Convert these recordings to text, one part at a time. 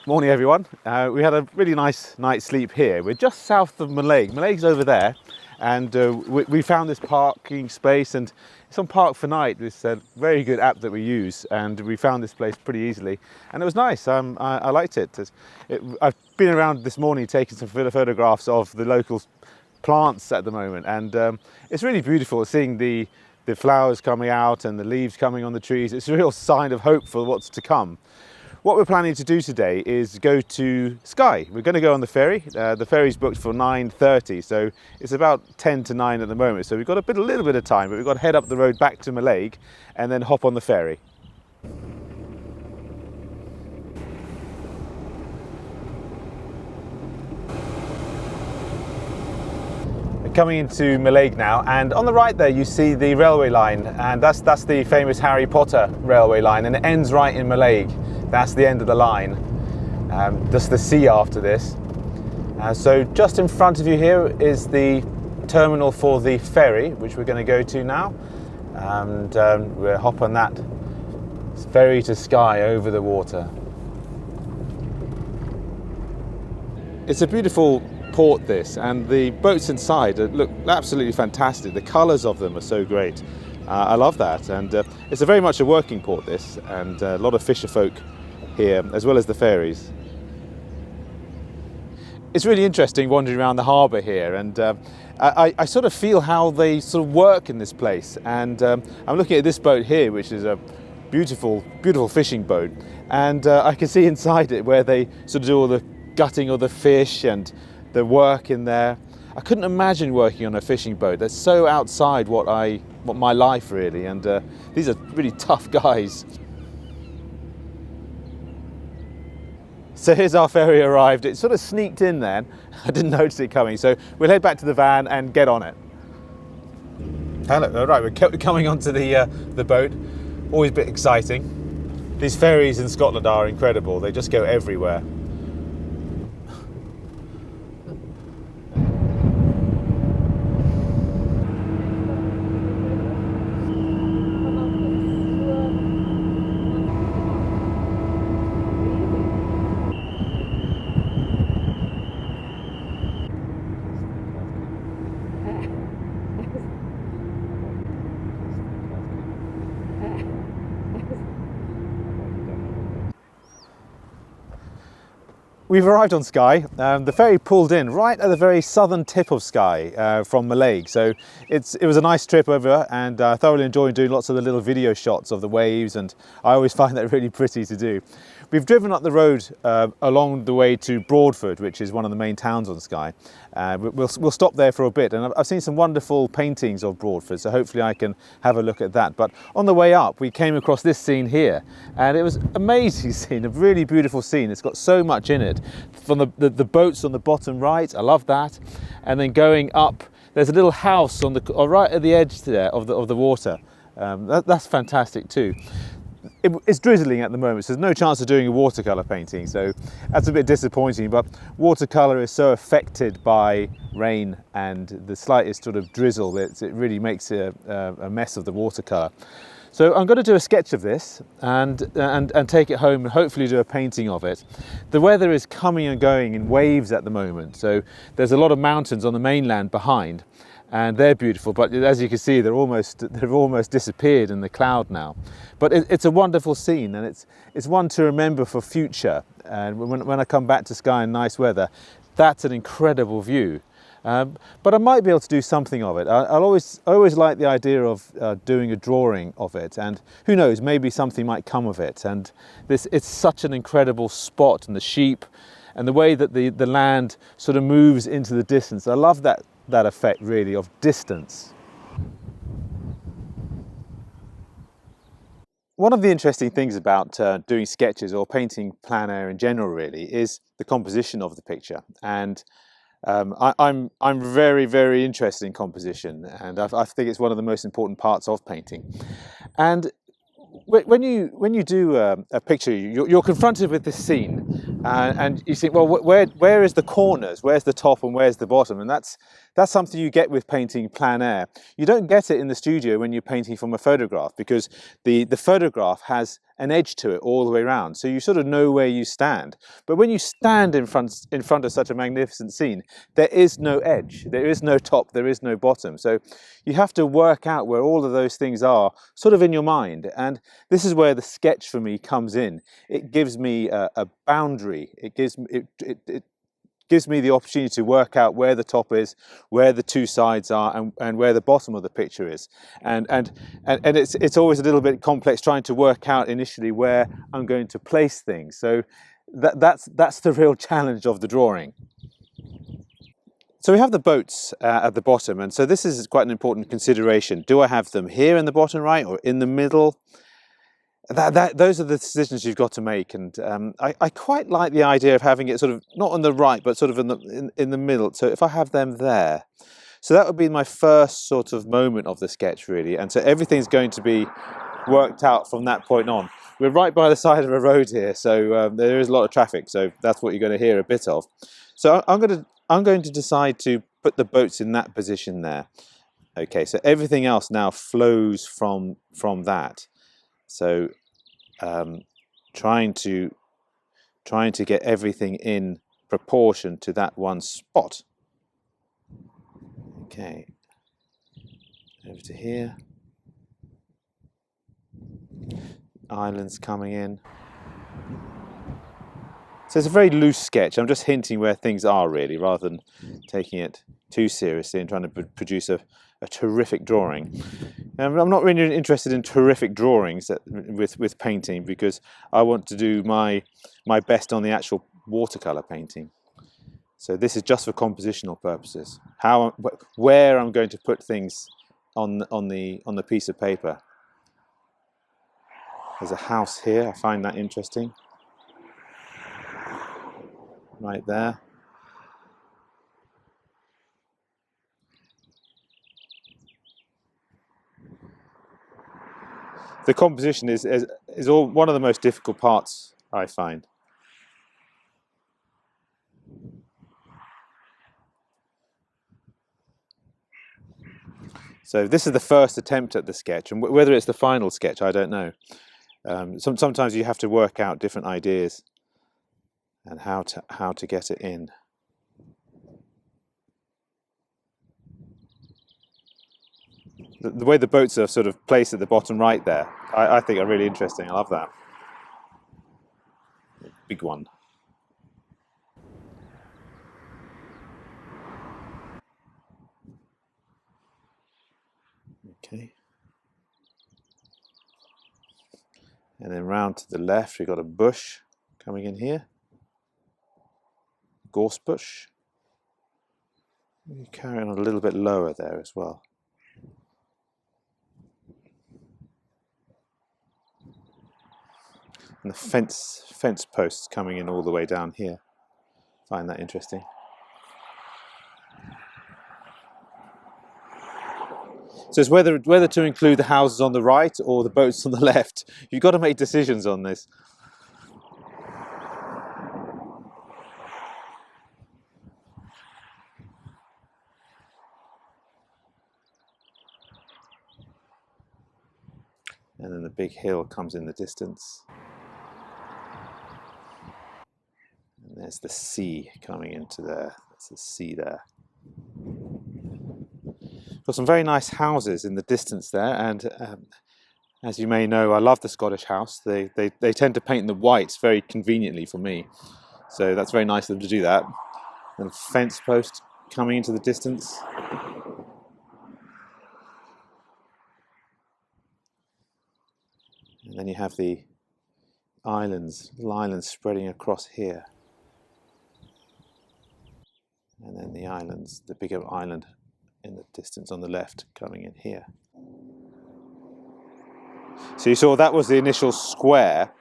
Morning everyone. We had a really nice night's sleep here. We're just south of Mallaig. Mallaig's over there, and we found this parking space, and it's on Park for Night, this very good app that we use, and we found this place pretty easily, and it was nice. I liked it. I've been around this morning taking some photographs of the local plants at the moment, and it's really beautiful seeing the flowers coming out and the leaves coming on the trees. It's a real sign of hope for what's to come. What we're planning to do today is go to Skye. We're going to go on the ferry. The ferry's booked for 9:30, so it's about 10 to 9 at the moment. So we've got a little bit of time, but we've got to head up the road back to Mallaig and then hop on the ferry. We're coming into Mallaig now, and on the right there you see the railway line, and that's the famous Harry Potter railway line, and it ends right in Mallaig. That's the end of the line, just the sea after this. So just in front of you here is the terminal for the ferry, which we're going to go to now. And we'll hop on that ferry to Skye over the water. It's a beautiful port this, and the boats inside look absolutely fantastic. The colours of them are so great. I love that, and it's very much a working port this, and a lot of fisher folk here, as well as the ferries. It's really interesting wandering around the harbour here, and I sort of feel how they sort of work in this place. And I'm looking at this boat here, which is a beautiful, beautiful fishing boat, and I can see inside it where they sort of do all the gutting of the fish and the work in there. I couldn't imagine working on a fishing boat. That's so outside what my life really, and these are really tough guys. So here's our ferry arrived. It sort of sneaked in then. I didn't notice it coming. So we'll head back to the van and get on it. Hello, right, we're coming onto the boat. Always a bit exciting. These ferries in Scotland are incredible. They just go everywhere. We've arrived on Skye. The ferry pulled in right at the very southern tip of Skye from Mallaig. So it was a nice trip over, and I thoroughly enjoyed doing lots of the little video shots of the waves, and I always find that really pretty to do. We've driven up the road along the way to Broadford, which is one of the main towns on Skye. We'll stop there for a bit, and I've seen some wonderful paintings of Broadford, so hopefully I can have a look at that. But on the way up, we came across this scene here, and it was an amazing scene, a really beautiful scene. It's got so much in it. From the boats on the bottom right, I love that, and then going up, there's a little house on right at the edge there of the water. That's fantastic too. It's drizzling at the moment, so there's no chance of doing a watercolour painting, so that's a bit disappointing, but watercolour is so affected by rain and the slightest sort of drizzle that it really makes a mess of the watercolour. So I'm going to do a sketch of this and take it home and hopefully do a painting of it. The weather is coming and going in waves at the moment, so there's a lot of mountains on the mainland behind, and they're beautiful, but as you can see they've almost disappeared in the cloud now. But it's a wonderful scene, and it's one to remember for future. And when I come back to Skye in nice weather, that's an incredible view. But I might be able to do something of it. I always like the idea of doing a drawing of it, and who knows, maybe something might come of it. And it's such an incredible spot, and the sheep and the way that the land sort of moves into the distance. I love that effect really of distance. One of the interesting things about doing sketches or painting plein air in general really is the composition of the picture, and I'm very, very interested in composition, and I think it's one of the most important parts of painting. And when you do a picture, you're confronted with this scene, and you think, well, where is the corners? Where's the top and where's the bottom? And that's that's something you get with painting plein air. You don't get it in the studio when you're painting from a photograph, because the photograph has an edge to it all the way around, so you sort of know where you stand. But when you stand in front of such a magnificent scene, there is no edge, there is no top, there is no bottom. So you have to work out where all of those things are sort of in your mind, and this is where the sketch for me comes in. It gives me a boundary. It gives me the opportunity to work out where the top is, where the two sides are, and where the bottom of the picture is. And it's always a little bit complex trying to work out initially where I'm going to place things. So that's the real challenge of the drawing. So we have the boats at the bottom, and so this is quite an important consideration. Do I have them here in the bottom right or in the middle? Those are the decisions you've got to make, and I quite like the idea of having it sort of not on the right, but sort of in the middle. So if I have them there, so that would be my first sort of moment of the sketch, really. And so everything's going to be worked out from that point on. We're right by the side of a road here, so there is a lot of traffic. So that's what you're going to hear a bit of. So I'm going to decide to put the boats in that position there. Okay, so everything else now flows from that. So trying to get everything in proportion to that one spot. Okay, over to here. Islands coming in. So it's a very loose sketch. I'm just hinting where things are, really, rather than taking it too seriously and trying to produce a terrific drawing. I'm not really interested in terrific drawings with painting, because I want to do my best on the actual watercolour painting. So this is just for compositional purposes. Where I'm going to put things on the piece of paper. There's a house here. I find that interesting. Right there. The composition is one of the most difficult parts, I find. So this is the first attempt at the sketch, and whether it's the final sketch, I don't know. Sometimes you have to work out different ideas and how to get it in. The way the boats are sort of placed at the bottom right there, I think are really interesting. I love that. Big one. Okay. And then round to the left, we've got a bush coming in here. Gorse bush. You carry on a little bit lower there as well. And the fence posts coming in all the way down here. Find that interesting. So it's whether to include the houses on the right or the boats on the left. You've got to make decisions on this. And then the big hill comes in the distance. And there's the sea coming into there. That's the sea there. Got some very nice houses in the distance there, and as you may know, I love the Scottish house. They tend to paint in the whites very conveniently for me, so that's very nice of them to do that. And a fence post coming into the distance. And then you have the islands, little islands spreading across here. And then the islands, the bigger island in the distance on the left coming in here. So you saw that was the initial square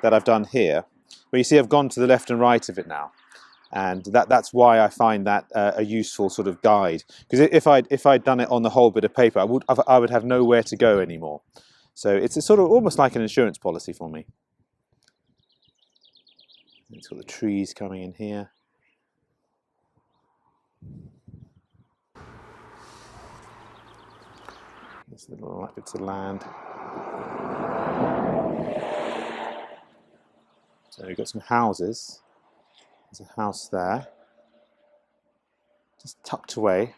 that I've done here, but you see I've gone to the left and right of it now, and that's why I find that a useful sort of guide, because if I'd done it on the whole bit of paper, I would have nowhere to go anymore. So it's a sort of almost like an insurance policy for me. It's got the trees coming in here. There's little bits of land. So we've got some houses. There's a house there, just tucked away.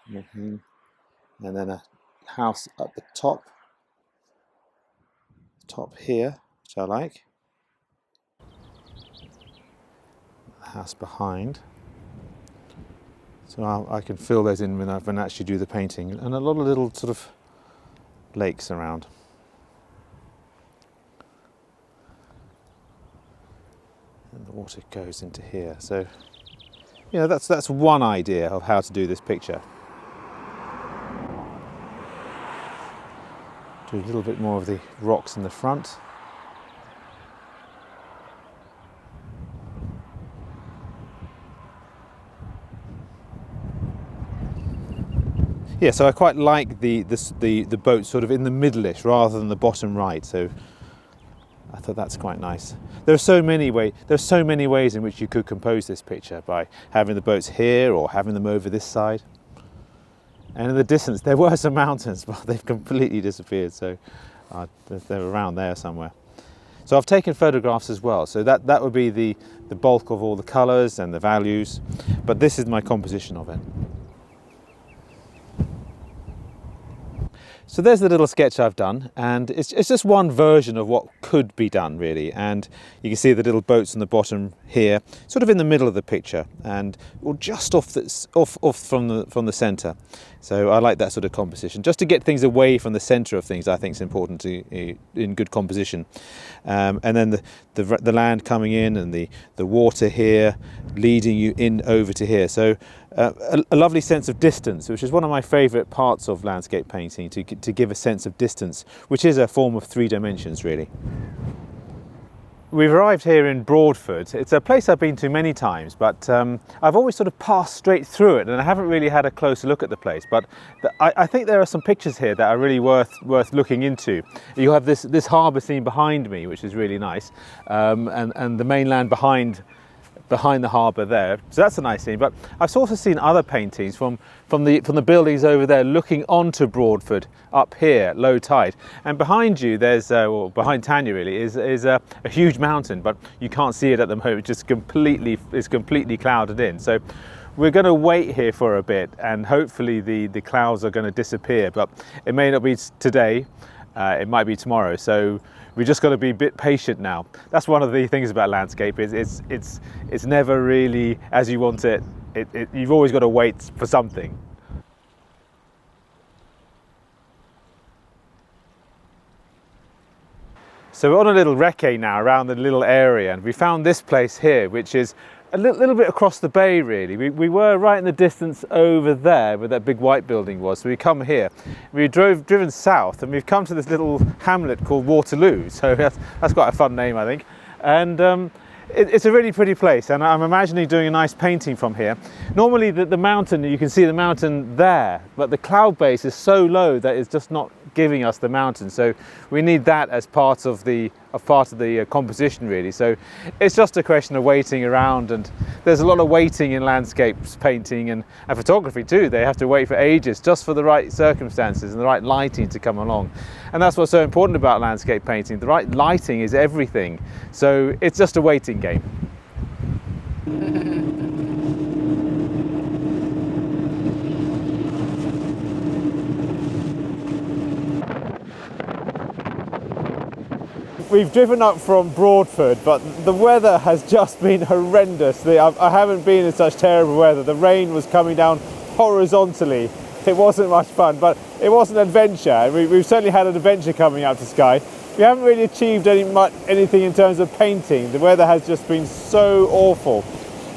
And then a house at the top here, which I like. The house behind. So I can fill those in when I actually do the painting. And a lot of little sort of lakes around. And the water goes into here. So, you know, that's one idea of how to do this picture. Do a little bit more of the rocks in the front. Yeah, so I quite like the boat sort of in the middle-ish rather than the bottom right. So I thought that's quite nice. There's so many ways in which you could compose this picture, by having the boats here or having them over this side. And in the distance, there were some mountains, but they've completely disappeared. So they're around there somewhere. So I've taken photographs as well. So that would be the bulk of all the colours and the values. But this is my composition of it. So there's the little sketch I've done, and it's just one version of what could be done, really. And you can see the little boats on the bottom here, sort of in the middle of the picture, and just off from the centre. So I like that sort of composition, just to get things away from the centre of things. I think is important in good composition. And then the land coming in, and the water here leading you in over to here. So a lovely sense of distance, which is one of my favourite parts of landscape painting, to give a sense of distance, which is a form of 3 dimensions, really. We've arrived here in Broadford. It's a place I've been to many times, but I've always sort of passed straight through it, and I haven't really had a closer look at the place. But I think there are some pictures here that are really worth looking into. You have this harbour scene behind me, which is really nice, and the mainland behind the harbour there, so that's a nice scene. But I've also seen other paintings from the buildings over there looking onto Broadford up here, low tide. And behind you, there's well, behind Tanya really is a huge mountain, but you can't see it at the moment. It's just completely clouded in. So we're going to wait here for a bit, and hopefully the clouds are going to disappear. But it may not be today. It might be tomorrow. So we've just got to be a bit patient now. That's one of the things about landscape, is it's never really as you want it. You've always got to wait for something. So we're on a little recce now around the little area, and we found this place here, which is a little bit across the bay, really. We were right in the distance over there where that big white building was. So we come here. We driven south, and we've come to this little hamlet called Waterloo. So that's quite a fun name, I think. And it's a really pretty place, and I'm imagining doing a nice painting from here. Normally the mountain, you can see the mountain there, but the cloud base is so low that it's just not giving us the mountain. So we need that as part of the composition, really. So it's just a question of waiting around, and there's a lot of waiting in landscapes painting and photography too. They have to wait for ages just for the right circumstances and the right lighting to come along. And that's what's so important about landscape painting. The right lighting is everything. So it's just a waiting game. We've driven up from Broadford, but the weather has just been horrendous. I haven't been in such terrible weather. The rain was coming down horizontally. It wasn't much fun, but it was an adventure. We've certainly had an adventure coming out to Skye. We haven't really achieved anything in terms of painting. The weather has just been so awful.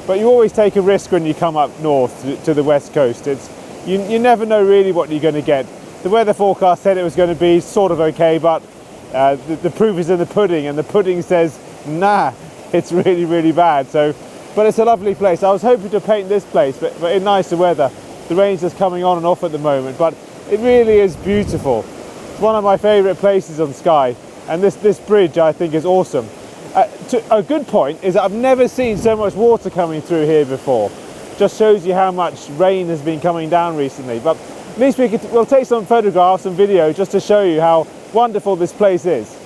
But you always take a risk when you come up north to the west coast. You never know really what you're going to get. The weather forecast said it was going to be sort of okay, but the proof is in the pudding, and the pudding says, nah, it's really, really bad. But it's a lovely place. I was hoping to paint this place, but in nicer weather. The rain's just coming on and off at the moment, but it really is beautiful. It's one of my favourite places on Skye, and this bridge I think is awesome. A good point is that I've never seen so much water coming through here before. just shows you how much rain has been coming down recently. But at least we'll take some photographs and video just to show you how wonderful this place is.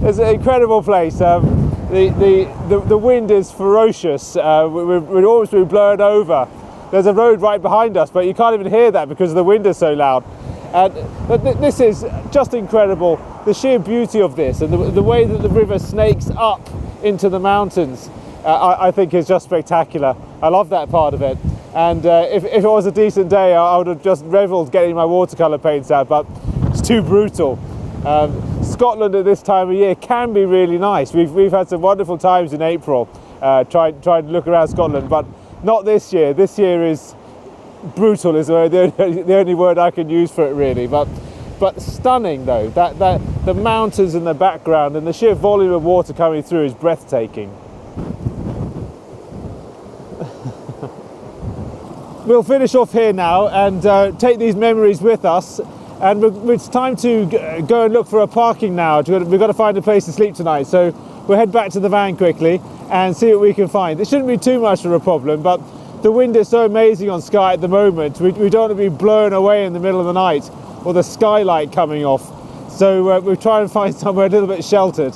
It's an incredible place. The wind is ferocious. We'd almost be blown over. There's a road right behind us, but you can't even hear that because the wind is so loud. But this is just incredible. The sheer beauty of this and the way that the river snakes up into the mountains, I think is just spectacular. I love that part of it. And if it was a decent day, I would have just revelled getting my watercolour paints out, but it's too brutal. Scotland at this time of year can be really nice. We've had some wonderful times in April trying to look around Scotland, but not this year. This year is brutal, is the only word I can use for it really. But stunning though. That the mountains in the background and the sheer volume of water coming through is breathtaking. We'll finish off here now and take these memories with us. And it's time to go and look for a parking now. We've got to find a place to sleep tonight. So we'll head back to the van quickly and see what we can find. It shouldn't be too much of a problem, but the wind is so amazing on Skye at the moment. We don't want to be blown away in the middle of the night or the skylight coming off. So we'll try and find somewhere a little bit sheltered.